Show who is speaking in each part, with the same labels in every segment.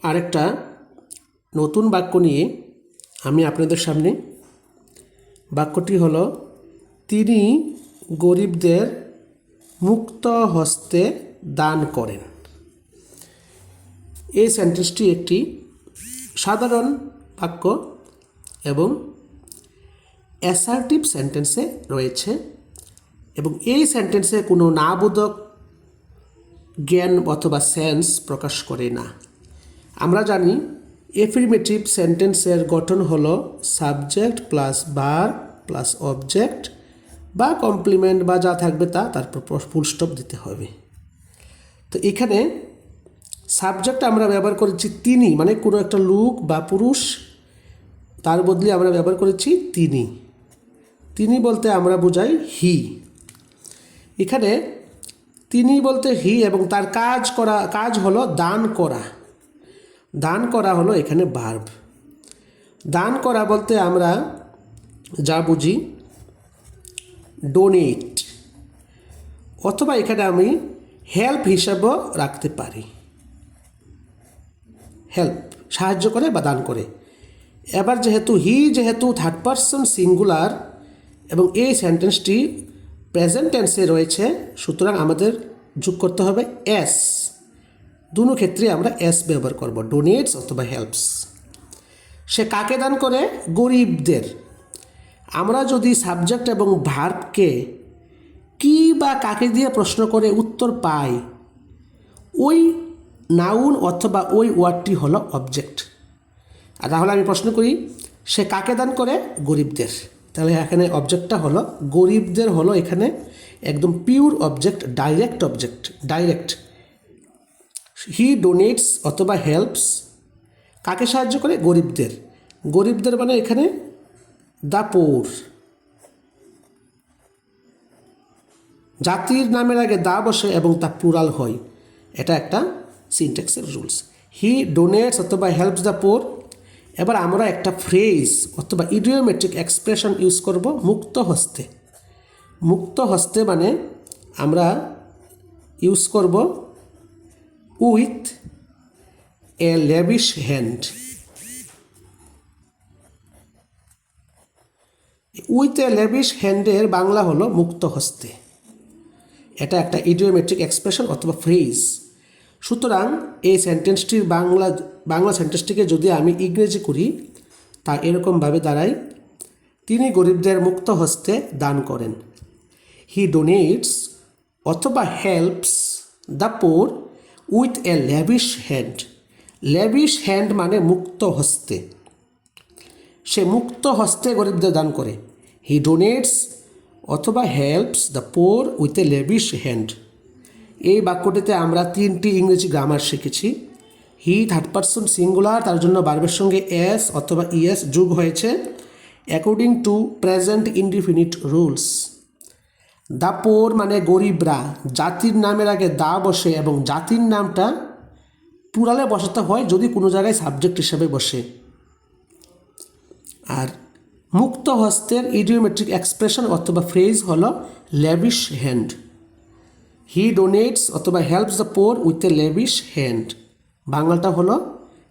Speaker 1: আরেকটা নতুন বাক্য নিয়ে আমি আপনাদের সামনে। বাক্যটি হলো, তিনি গরিবদের মুক্ত হস্তে দান করেন। এই সেন্টেন্সটি একটি সাধারণ বাক্য এবং অ্যাসার্টিভ সেন্টেন্সে রয়েছে এবং এই সেন্টেন্সে কোনো নাবোধক জ্ঞান অথবা সেন্স প্রকাশ করে না। আমরা জানি এফার্মেটিভ সেন্টেন্সের গঠন হলো subject plus verb plus object বা কমপ্লিমেন্ট বা যা থাকবে তা, তারপর ফুল স্টপ দিতে হবে। তো এখানে সাবজেক্ট আমরা ব্যবহার করেছি তিনি, মানে কোনো একটা লোক বা পুরুষ, তার বদলে আমরা ব্যবহার করেছি তিনি। তিনি বলতে আমরা বোঝাই হি। এখানে তিনি বলতে হি এবং তার কাজ হলো দান করা। দান করা হলো এখানে ভার্ব। দান করা বলতে আমরা যা বুঝি ডোনেট, অথবা এখানে আমি হেল্প হিসাবেও রাখতে পারি। হেল্প সাহায্য করে বা দান করে। এবার যেহেতু থার্ড পারসন সিঙ্গুলার এবং এই সেন্টেন্সটি প্রেজেন্ট টেন্সে রয়েছে, সুতরাং আমাদের যোগ করতে হবে এস। দুটো ক্ষেত্রে আমরা এস ব্যবহার করব, ডোনেটস অথবা হেল্পস। সে কাকে দান করে? গরিবদের। আমরা যদি সাবজেক্ট এবং ভার্বকে কি বা কাকে দিয়ে প্রশ্ন করে উত্তর পাই, ওই নাউন অথবা ওই ওয়ার্ডটি হলো অবজেক্ট। আর তাহলে আমি প্রশ্ন করি, সে কাকে দান করে? গরিবদের। তাহলে এখানে অবজেক্টটা হলো গরিবদের, হলো এখানে একদম পিওর অবজেক্ট, ডাইরেক্ট। হি ডোনেটস অথবা হেল্পস কাকে সাহায্য করে? গরিবদের। গরিবদের মানে এখানে দ্য পোর। জাতির নামের আগে দা বসে এবং তা প্লুরাল হয়, এটা একটা সিনট্যাক্সের রুলস। হি ডোনেটস অথবা হেল্পস দ্য পোর। এবার আমরা একটা ফ্রেজ অথবা ইডিওমেট্রিক এক্সপ্রেশন ইউজ করব মুক্ত হস্তে। মুক্ত হস্তে মানে আমরা ইউজ করব with a lavish hand. With a lavish হ্যান্ডের বাংলা হলো মুক্ত হস্তে। এটা একটা ইডিওমেট্রিক এক্সপ্রেশন অথবা ফ্রেজ। সুতরাং এই সেন্টেন্সটির বাংলা সেন্টেন্সটিকে যদি আমি ইংরেজি করি, তা এরকমভাবে দাঁড়ায়, তিনি গরিবদের মুক্ত হস্তে দান করেন। হি ডোনেটস অথবা helps the poor with a lavish hand. Lavish hand মানে মুক্ত হস্তে। সে মুক্ত হস্তে গরিবদের দান করে। হি ডোনেটস অথবা helps the poor with a lavish hand. এই বাক্যটিতে আমরা 3টি ইংরেজি গ্রামার শিখেছি। হি থার্ড পারসন সিঙ্গুলার, তার জন্য ভার্বের সঙ্গে এস অথবা ইএস যোগ হয়েছে according to present indefinite rules. The poor মানে গরিবরা, জাতির নামের আগে দা বসে এবং জাতির নামটা প্লুরালে বসাতে হয় যদি কোনো জায়গায় সাবজেক্ট হিসেবে বসে। আর মুক্ত হস্তের ইডিওমেট্রিক এক্সপ্রেশন অথবা ফ্রেজ হলো লেভিশ হ্যান্ড। হি ডোনেটস অথবা helps the poor with a lavish hand. বাংলাটা হলো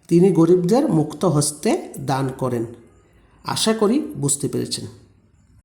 Speaker 1: তিনি গরিবদের মুক্ত হস্তে দান করেন। আশা করি বুঝতে পেরেছেন।